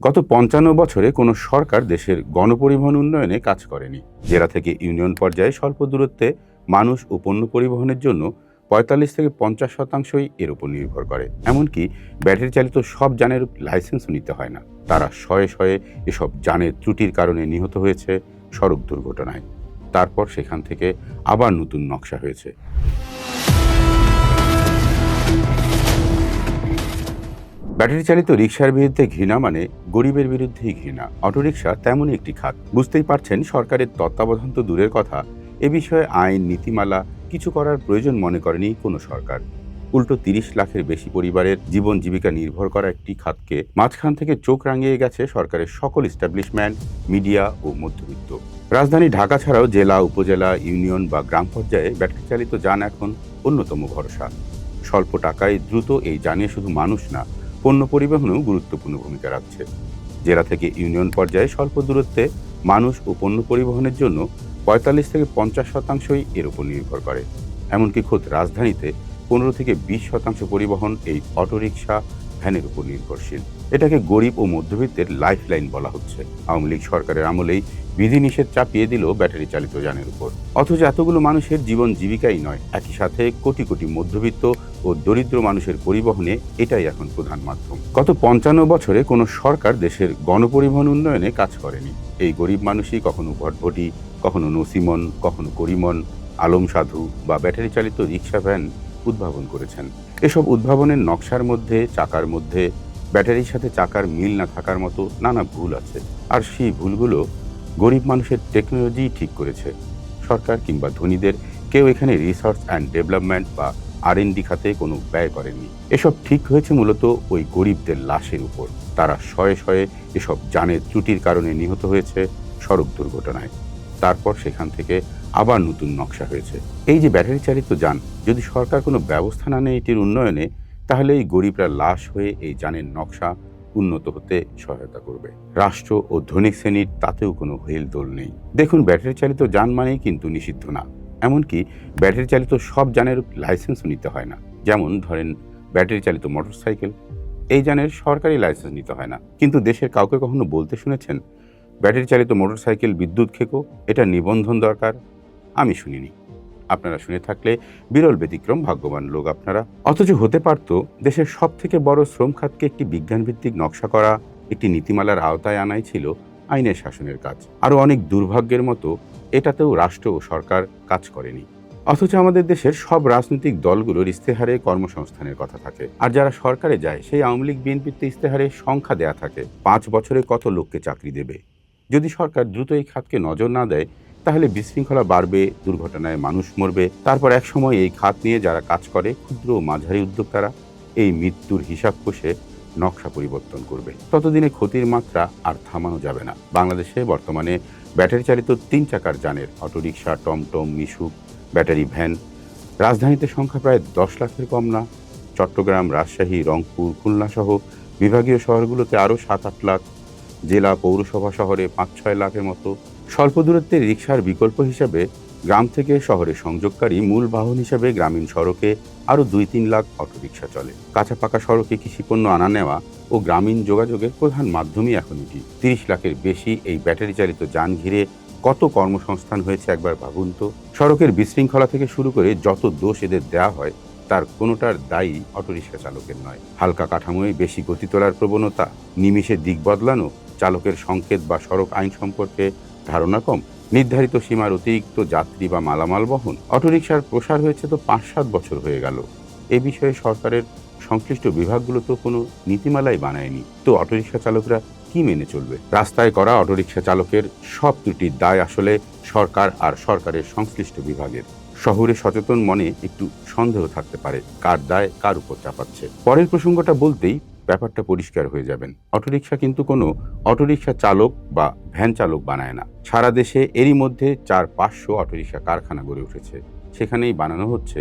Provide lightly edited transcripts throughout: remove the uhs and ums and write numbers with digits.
গত ৫৫ বছরে কোনো সরকার দেশের গণপরিবহন উন্নয়নে কাজ করেনি। জেলা থেকে ইউনিয়ন পর্যায়ে স্বল্প দূরত্বে মানুষ ও পণ্য পরিবহনের জন্য ৪৫ থেকে ৫০% এর উপর নির্ভর করে। এমনকি ব্যাটারি চালিত সব যানের লাইসেন্সও নিতে হয় না। তারা শয়ে শয়ে এসব যানের ত্রুটির কারণে নিহত হয়েছে সড়ক দুর্ঘটনায়। তারপর সেখান থেকে আবার নতুন নকশা হয়েছে। ব্যাটারি চালিত রিকশার বিরুদ্ধে ঘৃণা মানে গরিবের বিরুদ্ধেই ঘৃণা। অটোরিকশা তেমনই একটি খাত। বুঝতেই পারছেন, সরকারের তত্ত্বাবধান তো দূরের কথা, এ বিষয়ে আইন নীতিমালা কিছু করার প্রয়োজন মনে করেনি কোনো সরকার। উল্টো ৩০ লাখের বেশি পরিবারের জীবন জীবিকা নির্ভর করা একটি খাতকে মাঝখান থেকে চোখ রাঙিয়ে গেছে সরকারের সকল এস্টাবলিশমেন্ট, মিডিয়া ও মধ্যবিত্ত। রাজধানী ঢাকা ছাড়াও জেলা, উপজেলা, ইউনিয়ন বা গ্রাম পর্যায়ে ব্যাটারি চালিত যান এখন অন্যতম ভরসা। স্বল্প টাকায় দ্রুত এই যানে শুধু মানুষ না, পণ্য পরিবহনেও গুরুত্বপূর্ণ ভূমিকা রাখছে। জেলা থেকে ইউনিয়ন পর্যায়ে স্বল্প দূরত্বে মানুষ ও পণ্য পরিবহনের জন্য ৪৫ থেকে ৫০% এর উপর নির্ভর করে। এমনকি খোদ রাজধানীতে ১৫ থেকে ২০% পরিবহন এই অটোরিকশা, ভ্যানের উপর নির্ভরশীল। এটাকে গরিব ও মধ্যবিত্তের লাইফ লাইন বলা হচ্ছে। আওয়ামী লীগ সরকারের আমলেই বিধিনিষেধ চাপিয়ে দিল ব্যাটারি চালিত যানের উপর। অথচ এতগুলো মানুষের জীবন জীবিকাই নয়, একই সাথে কোটি কোটি মধ্যবিত্ত ও দরিদ্র মানুষের পরিবহনে এটাই এখন প্রধান মাধ্যম। গত ৫৫ বছরে কোনো সরকার দেশের গণপরিবহন উন্নয়নে কাজ করেনি। এই গরিব মানুষই কখনো ভটভটি, কখনো নসিমন, কখনো করিমন, আলম সাধু বা ব্যাটারি চালিত রিক্সা, ভ্যান উদ্ভাবন করেছেন। এসব উদ্ভাবনের নকশার মধ্যে, চাকার মধ্যে ব্যাটারির সাথে চাকার মিল না থাকার মতো নানা ভুল আছে। আর সেই ভুলগুলো গরিব মানুষের টেকনোলজি ঠিক করেছে। সরকার কিংবা ধনীদের কেউ এখানে রিসার্চ অ্যান্ড ডেভেলপমেন্ট বা R&D খাতে কোনো ব্যয় করেননি। এসব ঠিক হয়েছে মূলত ওই গরিবদের লাশের উপর। তারা শয়ে শয়ে এসব যানের ত্রুটির কারণে নিহত হয়েছে সড়ক দুর্ঘটনায়। তারপর সেখান থেকে আবার নতুন নকশা হয়েছে। এই যে ব্যাটারি চালিত যান, যদি সরকার কোনো ব্যবস্থা না নেয় এটির উন্নয়নে, তাহলে এই গরিবরা লাশ হয়ে এই যানের নকশা উন্নত হতে সহায়তা করবে। রাষ্ট্র ও ধনিক শ্রেণীর তাতেও কোনো হেলদোল নেই। দেখুন, ব্যাটারি চালিত যান মানেই কিন্তু নিষিদ্ধ না। এমনকি ব্যাটারি চালিত সব যানের লাইসেন্সও নিতে হয় না। যেমন ধরেন ব্যাটারি চালিত মোটরসাইকেল, এই যানের সরকারি লাইসেন্স নিতে হয় না। কিন্তু দেশের কাউকে কখনো বলতে শুনেছেন ব্যাটারি চালিত মোটরসাইকেল বিদ্যুৎ খেকো, এটা নিবন্ধন দরকার? আমি শুনিনি। আপনারা শুনে থাকলে বিরল ব্যতিক্রম, ভাগ্যবান লোক আপনারা। অথচ হতে পারত দেশের সব থেকে বড় শ্রম খাতকে একটি বিজ্ঞানভিত্তিক নকশা করা, একটি নীতিমালার আওতায় আনাই ছিল আইনের শাসনের কাজ। আরও অনেক দুর্ভাগ্যের মতো এটাতেও রাষ্ট্র ও সরকার কাজ করেনি। অথচ আমাদের দেশের সব রাজনৈতিক দলগুলোর ইস্তেহারে কর্মসংস্থানের কথা থাকে, আর যারা সরকারে যায় সেই আওয়ামী লীগ বিএনপিতে ইস্তেহারে সংখ্যা দেয়া থাকে ৫ বছরে কত লোককে চাকরি দেবে। যদি সরকার দ্রুত এই খাতকে নজর না দেয়, তাহলে বিশৃঙ্খলা বাড়বে, দুর্ঘটনায় মানুষ মরবে। তারপর এক সময় এই খাত নিয়ে যারা কাজ করে, ক্ষুদ্র ও মাঝারি উদ্যোক্তারা, এই মৃত্যুর হিসাব কষে নকশা পরিবর্তন করবে। ততদিনে ক্ষতির মাত্রা আর থামানো যাবে না। বাংলাদেশে বর্তমানে ব্যাটারি চালিত ৩ চাকার যানের, অটোরিকশা, টমটম, মিশুক, ব্যাটারি ভ্যান, রাজধানীতে সংখ্যা প্রায় ১০ লাখের কম না। চট্টগ্রাম, রাজশাহী, রংপুর, খুলনা সহ বিভাগীয় শহরগুলোতে আরও ৭-৮ লাখ, জেলা পৌরসভা শহরে ৫-৬ লাখের মতো। স্বল্প দূরত্বের রিকশার বিকল্প হিসেবে গ্রাম থেকে শহরে সংযোগকারী মূল বাহন হিসেবে গ্রামীণ সড়কে আরও ২-৩ লাখ অটোরিকশা চলে। কাঁচা পাকা সড়কে কৃষিপণ্য আনা নেওয়া ও গ্রামীণ যোগাযোগের প্রধান মাধ্যমই এখন এটি। ৩০ লাখের বেশি এই ব্যাটারি চালিত যান ঘিরে কত কর্মসংস্থান হয়েছে একবার ভাবুন তো। সড়কের বিশৃঙ্খলা থেকে শুরু করে যত দোষ এদের দেওয়া হয়, তার কোনোটার দায়ী অটোরিকশা চালকের নয়। হালকা কাঠামোয় বেশি গতি তোলার প্রবণতা, নিমিষে দিক বদলানো, চালকের সংকেত বা সড়ক আইন সম্পর্কে ধারণা কম, নির্ধারিত সীমার অতিরিক্ত যাত্রী বা মালামাল বহন। অটোরিকশার প্রসার হয়েছে তো ৫-৭ বছর হয়ে গেল। এ বিষয়ে সরকারের সংশ্লিষ্ট বিভাগগুলো তো কোনো নীতিমালাই বানায়নি। তো অটোরিকশা চালকরা কি মেনে চলবে? রাস্তায় করা অটোরিকশা চালকের সব ত্রুটির দায় আসলে সরকার আর সরকারের সংশ্লিষ্ট বিভাগের। শহুরে সচেতন মনে একটু সন্দেহ থাকতে পারে, কার দায় কার উপর চাপাচ্ছে। পরের প্রসঙ্গটা বলতেই ব্যাপারটা পরিষ্কার হয়ে যাবেন। অটোরিকশা কিন্তু কোনো অটোরিকশা চালক বা ভ্যান চালক বানায় না। সারা দেশে এরই মধ্যে ৪-৫০০ অটোরিকশা কারখানা গড়ে উঠেছে। সেখানেই বানানো হচ্ছে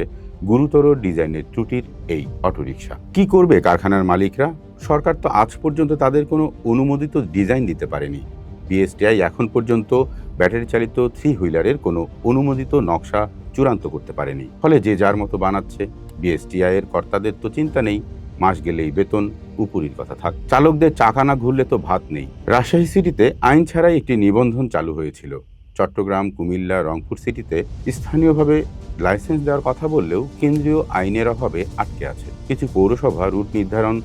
গুরুতর ডিজাইনের ত্রুটির এই অটোরিকশা। কি করবে কারখানার মালিকরা? সরকার তো আজ পর্যন্ত তাদের কোনো অনুমোদিত ডিজাইন দিতে পারেনি। বিএসটিআই এখন পর্যন্ত ব্যাটারি চালিত 3 হুইলারের কোনো অনুমোদিত নকশা চূড়ান্ত করতে পারেনি। ফলে যে যার মতো বানাচ্ছে। বিএসটিআই এর কর্তাদের তো চিন্তা নেই মাস গেলেই বেতন, উপরির কথা থাক। চালকদের চাকা না ঘুরলে তো ভাত নেই। রাজশাহী সিটিতে আইন ছাড়াই একটি নিবন্ধন চালু হয়েছিল। চট্টগ্রাম, কুমিল্লা, রংপুর সিটিতে স্থানীয়ভাবে লাইসেন্স দেওয়ার কথা বললেও কেন্দ্রীয় আইনের অভাবে আটকে আছে। কিছু পৌরসভা রুট নির্ধারণ,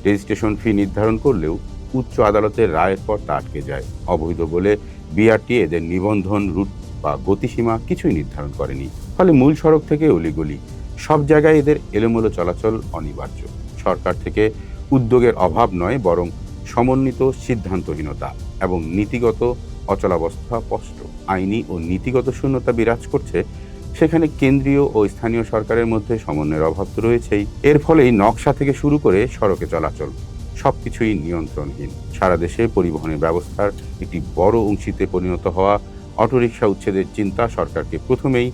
রেজিস্ট্রেশন ফি নির্ধারণ করলেও উচ্চ আদালতের রায়ের পর তা আটকে যায়। অবৈধ বলে বিআরটি এদের নিবন্ধন, রুট বা গতিসীমা কিছুই নির্ধারণ করেনি। ফলে মূল সড়ক থেকে অলিগলি সব জায়গায় এদের এলোমেলো চলাচল অনিবার্য। সরকার থেকে উদ্যোগের অভাব নয়, বরং সমন্বিত সিদ্ধান্তহীনতা এবং নীতিগত অচলাবস্থা স্পষ্ট। আইনি ও নীতিগত শূন্যতা বিরাজ করছে, সেখানে কেন্দ্রীয় ও স্থানীয় সরকারের মধ্যে সমন্বয়ের অভাব তো রয়েছেই। এর ফলেই নকশা থেকে শুরু করে সড়কে চলাচল সবকিছুই নিয়ন্ত্রণহীন। সারা দেশে পরিবহনের ব্যবস্থার একটি বড় অংশীতে পরিণত হওয়া অটোরিকশা উচ্ছেদের চিন্তা সরকারকে প্রথমেই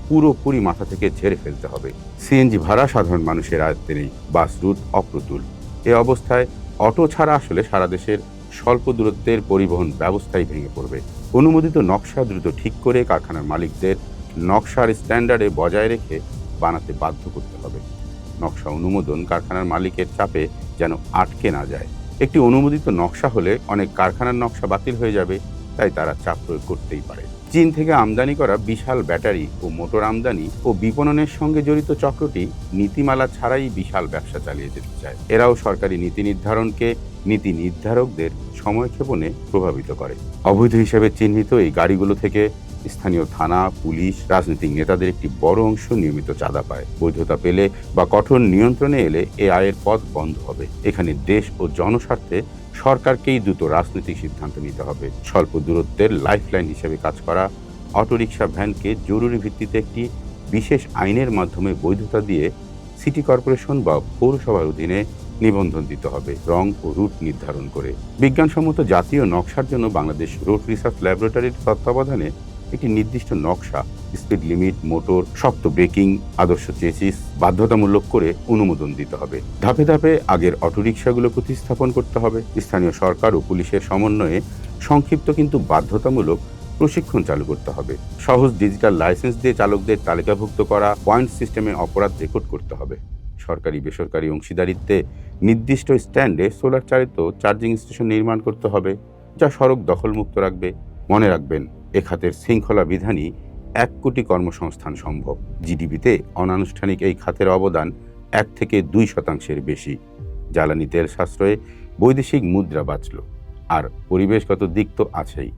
পুরোপুরি মাথা থেকে ঝেড়ে ফেলতে হবে। সিএনজি ভাড়া সাধারণ মানুষের আয়ত্তে নেই, বাস রুট অপ্রতুল। এ অবস্থায় অটো ছাড়া আসলে সারা দেশের স্বল্প দূরত্বের পরিবহন ব্যবস্থাই ভেঙে পড়বে। অনুমোদিত নকশা দ্রুত ঠিক করে কারখানার মালিকদের নকশার স্ট্যান্ডার্ডে বজায় রেখে বানাতে বাধ্য করতে হবে। নকশা অনুমোদন কারখানার মালিকের চাপে যেন আটকে না যায়। একটি অনুমোদিত নকশা হলে অনেক কারখানার নকশা বাতিল হয়ে যাবে, তাই তারা চাপ প্রয়োগ করতেই পারে। চীন থেকে আমদানি করা বিশাল ব্যাটারি ও মোটর আমদানি ও বিপণনের সঙ্গে জড়িত চক্রটি নীতিমালা ছাড়াই বিশাল ব্যবসা চালিয়ে যেতে চায়। এরাও সরকারি নীতি নির্ধারণকে নীতি নির্ধারকদের সময়ক্ষেপণে প্রভাবিত করে। অবৈধ হিসেবে চিহ্নিত এই গাড়িগুলো থেকে স্থানীয় থানা, পুলিশ, রাজনৈতিক নেতাদের একটি বড় অংশ নিয়মিত চাঁদা পায়। বৈধতা পেলে বা কঠোর নিয়ন্ত্রণে এলে এ আয়ের পথ বন্ধ হবে। এখানে দেশ ও জনস্বার্থে সরকারকেই দ্রুত রাজনৈতিক সিদ্ধান্ত নিতে হবে। স্বল্প দূরত্বের লাইফলাইন হিসেবে কাজ করা অটোরিকশা ভ্যানকে জরুরি ভিত্তিতে একটি বিশেষ আইনের মাধ্যমে বৈধতা দিয়ে সিটি কর্পোরেশন বা পৌরসভার অধীনে নিবন্ধন দিতে হবে, রং ও রুট নির্ধারণ করে। বিজ্ঞানসম্মত জাতীয় নকশার জন্য বাংলাদেশ রোড রিসার্চ ল্যাবরেটরির তত্ত্বাবধানে একটি নির্দিষ্ট নকশা, স্পিড লিমিট, মোটর, শক্ত ব্রেকিং, আদর্শ চেসিস বাধ্যতামূলক করে অনুমোদন দিতে হবে। ধাপে ধাপে আগের অটোরিকশাগুলো প্রতিস্থাপন করতে হবে। স্থানীয় সরকার ও পুলিশের সমন্বয়ে সংক্ষিপ্ত কিন্তু বাধ্যতামূলক প্রশিক্ষণ চালু করতে হবে। সহজ ডিজিটাল লাইসেন্স দিয়ে চালকদের তালিকাভুক্ত করা, পয়েন্ট সিস্টেমে অপরাধ রেকর্ড করতে হবে। সরকারি বেসরকারি অংশীদারিত্বে নির্দিষ্ট স্ট্যান্ডে সোলার চালিত চার্জিং স্টেশন নির্মাণ করতে হবে, যা সড়ক দখলমুক্ত রাখবে। মনে রাখবেন, এ খাতের শৃঙ্খলা বিধানই 1 কোটি কর্মসংস্থান সম্ভব। জিডিপিতে অনানুষ্ঠানিক এই খাতের অবদান 1 থেকে 2% বেশি। জ্বালানি তেল সাশ্রয়ে বৈদেশিক মুদ্রা বাঁচল, আর পরিবেশগত দিক তো আছেই।